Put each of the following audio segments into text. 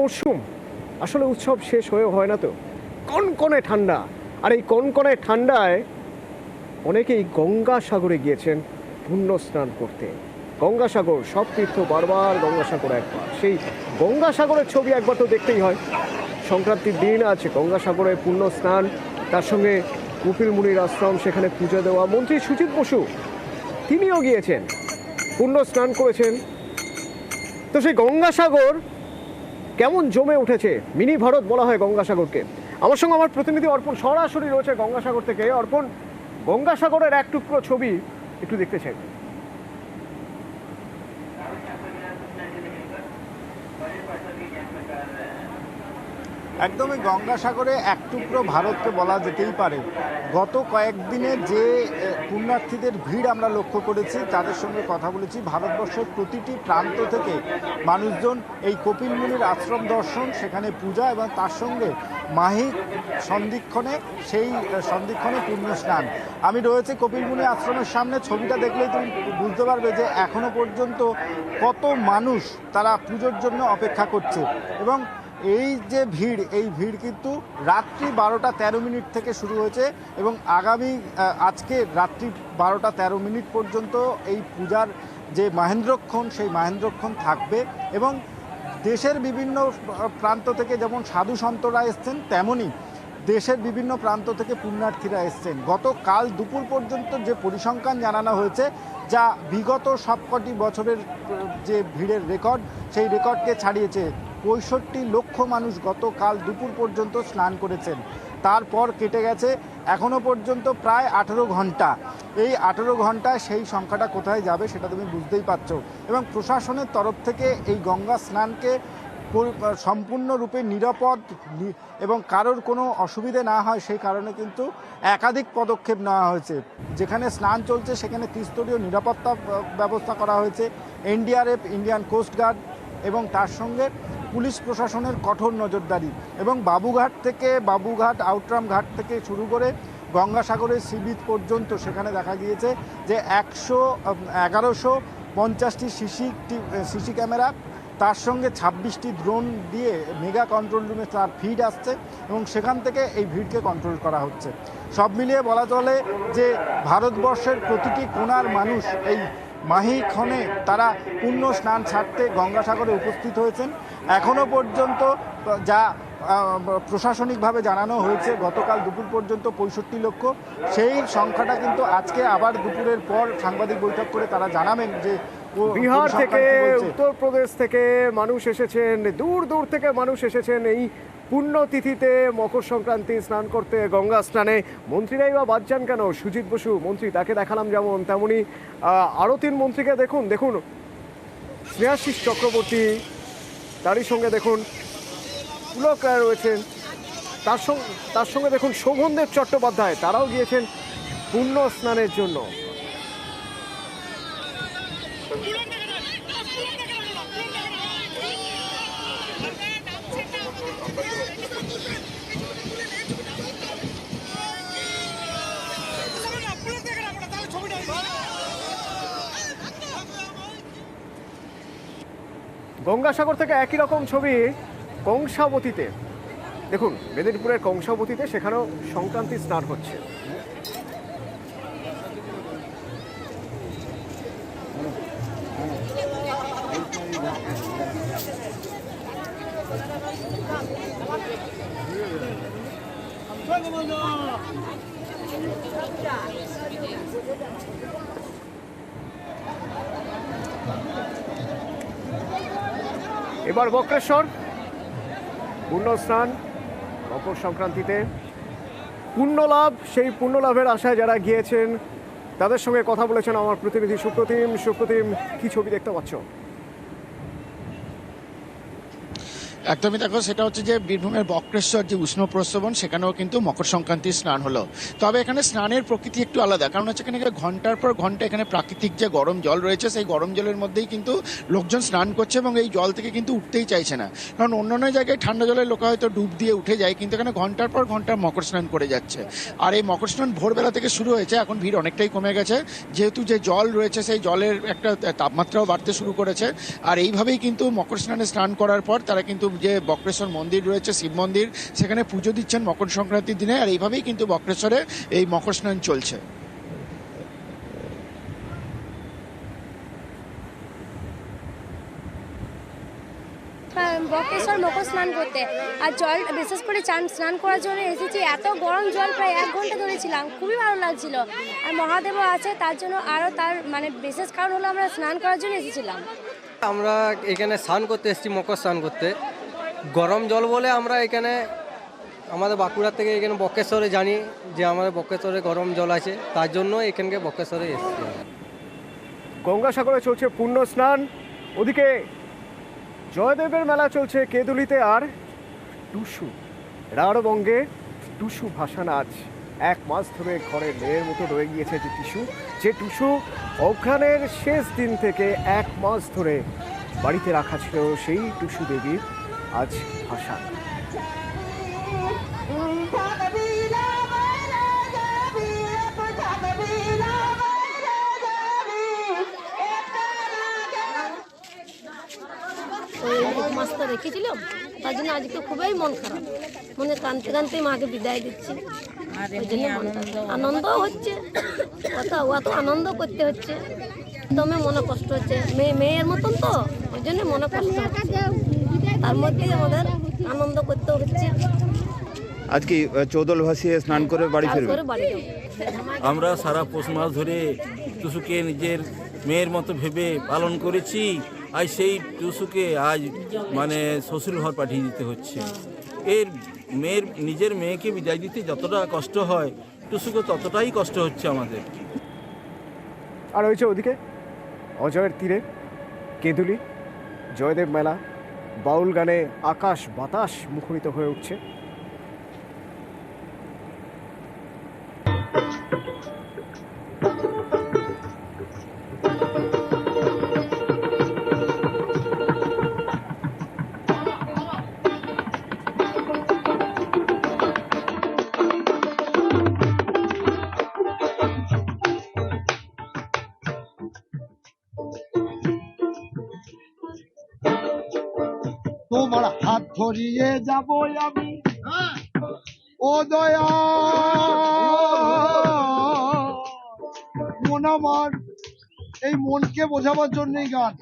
মরশুম, আসলে উৎসব শেষ হয়ে হয় না তো, কনকনে ঠান্ডা। আর এই কনকনে ঠান্ডায় অনেকেই গঙ্গাসাগরে গিয়েছেন পুণ্য স্নান করতে। গঙ্গাসাগর, সব তীর্থ বারবার, গঙ্গাসাগর একবার। সেই গঙ্গাসাগরের ছবি একবার তো দেখতেই হয়। সংক্রান্তির দিন আছে গঙ্গাসাগরে পুণ্য স্নান, তার সঙ্গে কপিল মুনির আশ্রম, সেখানে পুজো দেওয়া। মন্ত্রী সুজিত বসু তিনিও গিয়েছেন, পুণ্য স্নান করেছেন। তো সেই গঙ্গাসাগর কেমন জমে উঠেছে, মিনি ভারত বলা হয় গঙ্গাসাগরকে। আমার সঙ্গে আমার প্রতিনিধি অর্পণ সরাসরি রয়েছে গঙ্গাসাগর থেকে। অর্পণ, গঙ্গাসাগরের এক টুকরো ছবি একটু দেখতে চাই। একদমই গঙ্গাসাগরে এক টুকরো ভারতকে বলা যেতেই পারে। গত কয়েকদিনে যে পুণ্যার্থীদের ভিড় আমরা লক্ষ্য করেছি, তাদের সঙ্গে কথা বলেছি, ভারতবর্ষের প্রতিটি প্রান্ত থেকে মানুষজন এই কপিল মুনির আশ্রম দর্শন, সেখানে পূজা এবং তার সঙ্গে মাহিক সন্ধিক্ষণে, সেই সন্ধিক্ষণে পুণ্য স্নান। আমি রয়েছে কপিল মুনি আশ্রমের সামনে। ছবিটা দেখলেই তুমি বুঝতে পারবে যে এখনো পর্যন্ত কত মানুষ তারা পুজোর জন্য অপেক্ষা করছে। এবং এই যে ভিড়, এই ভিড় কিন্তু রাত্রি 12টা 13 মিনিট থেকে শুরু হয়েছে এবং আগামী আজকে রাত্রি 12টা 13 মিনিট পর্যন্ত এই পূজার যে মহেন্দ্রক্ষণ, সেই মহেন্দ্রক্ষণ থাকবে। এবং দেশের বিভিন্ন প্রান্ত থেকে যেমন সাধু সন্তরা এসছেন, তেমনই দেশের বিভিন্ন প্রান্ত থেকে পুণ্যার্থীরা এসছেন। গতকাল দুপুর পর্যন্ত যে পরিসংখ্যান জানানো হয়েছে, যা বিগত সবকটি বছরের যে ভিড়ের রেকর্ড, সেই রেকর্ডকে ছাড়িয়েছে। 65 লক্ষ মানুষ গতকাল দুপুর পর্যন্ত স্নান করেছেন। তারপর কেটে গেছে এখনও পর্যন্ত প্রায় 18 ঘন্টা। এই 18 ঘন্টায় সেই সংখ্যাটা কোথায় যাবে সেটা তুমি বুঝতেই পারছো। এবং প্রশাসনের তরফ থেকে এই গঙ্গা স্নানকে সম্পূর্ণরূপে নিরাপদ এবং কারোর কোনো অসুবিধে না হয় সেই কারণে কিন্তু একাধিক পদক্ষেপ নেওয়া হয়েছে। যেখানে স্নান চলছে সেখানে ত্রিস্তরীয় নিরাপত্তা ব্যবস্থা করা হয়েছে। এনডিআরএফ, ইন্ডিয়ান কোস্টগার্ড এবং তার সঙ্গে পুলিশ প্রশাসনের কঠোর নজরদারি। এবং বাবুঘাট আউটরাম ঘাট থেকে শুরু করে গঙ্গাসাগরের সি বিচ পর্যন্ত সেখানে দেখা গিয়েছে যে 1150টি সিসি ক্যামেরা, তার সঙ্গে 26টি ড্রোন দিয়ে মেগা কন্ট্রোল রুমে তার ফিড আসছে এবং সেখান থেকে এই ভিড়কে কন্ট্রোল করা হচ্ছে। সব মিলিয়ে বলা চলে যে ভারতবর্ষের প্রতিটি কোণার মানুষ এই মাহিক্ষণে তারা পুণ্য স্নান ছাড়তে গঙ্গাসাগরে উপস্থিত হয়েছেন। এখনও পর্যন্ত যা প্রশাসনিকভাবে জানানো হয়েছে, গতকাল দুপুর পর্যন্ত 65 লক্ষ। সেই সংখ্যাটা কিন্তু আজকে আবার দুপুরের পর সাংবাদিক বৈঠক করে তারা জানাবেন যে বিহার থেকে, উত্তরপ্রদেশ থেকে মানুষ এসেছেন, দূর দূর থেকে মানুষ এসেছেন এই পুণ্যতিথিতে মকর সংক্রান্তি স্নান করতে, গঙ্গা স্নানে। মন্ত্রীরাই বা বাদ যান কেন? সুজিত বসু মন্ত্রী, তাকে দেখালাম যেমন, তেমনি আরও 3 মন্ত্রীকে দেখুন স্নেহাশিস চক্রবর্তী, তারই সঙ্গে দেখুন পুলক রায় রয়েছেন, তার সঙ্গে দেখুন শোভনদেব চট্টোপাধ্যায়, তারাও গিয়েছেন পুণ্য স্নানের জন্য। গঙ্গাসাগর থেকে একই রকম ছবি কংসাবতীতে দেখুন, মেদিনীপুরের কংসাবতীতে, সেখানেও সংক্রান্তি স্নান হচ্ছে। এবার বক্রেশ্বর পুণ্য স্নান মকর সংক্রান্তিতে পুণ্যলাভ, সেই পুণ্যলাভের আশায় যারা গিয়েছেন তাদের সঙ্গে কথা বলেছেন আমার প্রতিনিধি সুপ্রতিম। কি ছবি দেখতে পাচ্ছ? একদমই দেখো, সেটা হচ্ছে যে বীরভূমের বক্রেশ্বর যে উষ্ণ প্রস্রবণ, সেখানেও কিন্তু মকর সংক্রান্তির স্নান হলো। তবে এখানে স্নানের প্রকৃতি একটু আলাদা, কারণ হচ্ছে এখানে ঘন্টার পর ঘন্টা এখানে প্রাকৃতিক যে গরম জল রয়েছে, সেই গরম জলের মধ্যেই কিন্তু লোকজন স্নান করছে এবং এই জল থেকে কিন্তু উঠতেই চাইছে না। কারণ অন্যান্য জায়গায় ঠান্ডা জলের লোক হয়তো ডুব দিয়ে উঠে যায়, কিন্তু এখানে ঘন্টার পর ঘন্টা মকর স্নান করে যাচ্ছে। আর এই মকর স্নান ভোরবেলা থেকে শুরু হয়েছে, এখন ভিড় অনেকটাই কমে গেছে, যেহেতু যে জল রয়েছে সেই জলের একটা তাপমাত্রাও বাড়তে শুরু করেছে। আর এইভাবেই কিন্তু মকর স্নানে স্নান করার পর তারা কিন্তু যে বক্রেশ্বর মন্দির রয়েছে, শিব মন্দির, সেখানে পুজো দিচ্ছেন মকর সংক্রান্তির দিনে। আর এইভাবেই কিন্তু বক্রেশ্বরে এই মকর স্নান চলছে। বক্রেশ্বর মকর স্নান করতে, আর জল বিশেষ করে স্নান করার জন্য এসেছি। এত গরম জল প্রায় 1 ঘন্টা ধরেছিলাম, খুবই ভালো লাগছিল। আর মহাদেবও আছে, তার জন্য আরও তার মানে বিশেষ কারণ হলো আমরা স্নান করার জন্য এসেছিলাম। আমরা এখানে স্নান করতে এসেছি, মকর স্নান করতে। গরম জল বলে আমরা এখানে আমাদের বাঁকুড়া থেকে এখানে বক্রেশ্বরে জানি যে আমাদের বক্রেশ্বরে গরম জল আছে, তার জন্য এখানকে বক্রেশ্বরে এসেছি। গঙ্গাসাগরে চলছে পূর্ণ স্নান, ওদিকে জয়দেবের মেলা চলছে কেঁদুলিতে। আর টুসু রাঢ়বঙ্গে টুসু ভাষা নাচ 1 মাস ধরে ঘরে মেয়ের মতো রয়ে গিয়েছে যে টুসু অঘ্রাণের শেষ দিন থেকে 1 মাস ধরে বাড়িতে রাখা ছিল, সেই টুসু দেবীর আজ ভাষা। ওই 1 মাস তো রেখেছিলাম, তার জন্য আজকে খুবই মন খারাপ, মনে কাঁদতে কাঁদতে মাকে বিদায় দিচ্ছি। ওই জন্য আনন্দ হচ্ছে, অত আনন্দ করতে হচ্ছে, একদমই মনে কষ্ট হচ্ছে। মেয়ের মতন তো, ওই জন্য মনে কষ্ট হচ্ছে, তার মধ্যেই আমাদের আনন্দ করতে হচ্ছে। আজকে চৌদল ভাসিয়ে স্নান করে বাড়ি ফিরবে। করে বাড়ি যাবো। আমরা সারা পৌষ মাস ধরে টুসুকে নিজের মেয়ের মতো ভেবে পালন করেছি, আর সেই টুসুকে আজ মানে শ্বশুর ঘর পাঠিয়ে দিতে হচ্ছে। এর নিজের মেয়েকে বিদায় দিতে যতটা কষ্ট হয়, টুসুকে ততটাই কষ্ট হচ্ছে আমাদের। আর ওই যে ওদিকে অজয়ের তীরে কেঁদুলি, জয়দেব মেলা, বাউল গানে আকাশ বাতাস মুখরিত হয়ে উঠছে। তোমার হাত ধরিয়ে যাব আমি, ও দয়া মন আমার, এই মনকে বোঝাবার জন্যই গান।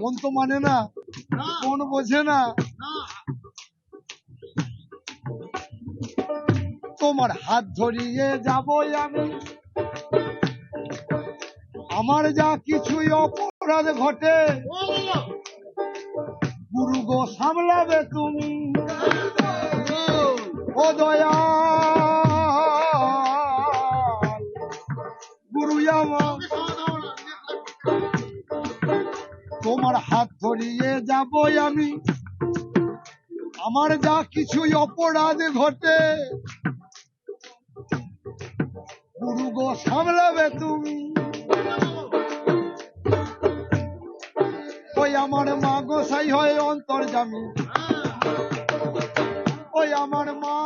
মন তো মানে না, মন বোঝে না। তোমার হাত ধরিয়ে যাব আমি, আমার যা কিছুই অপরাধ ঘটে গুরু গো সামলাবে তুমি, ও দয়া গুরু আমার। তোমার হাত ধরিয়ে যাব আমি, আমার যা কিছুই অপরাধ ঘটে গুরু গো সামলাবে তুমি। ওই আমার মা গোসাই হয় অন্তর্যামী, ওই আমার মা।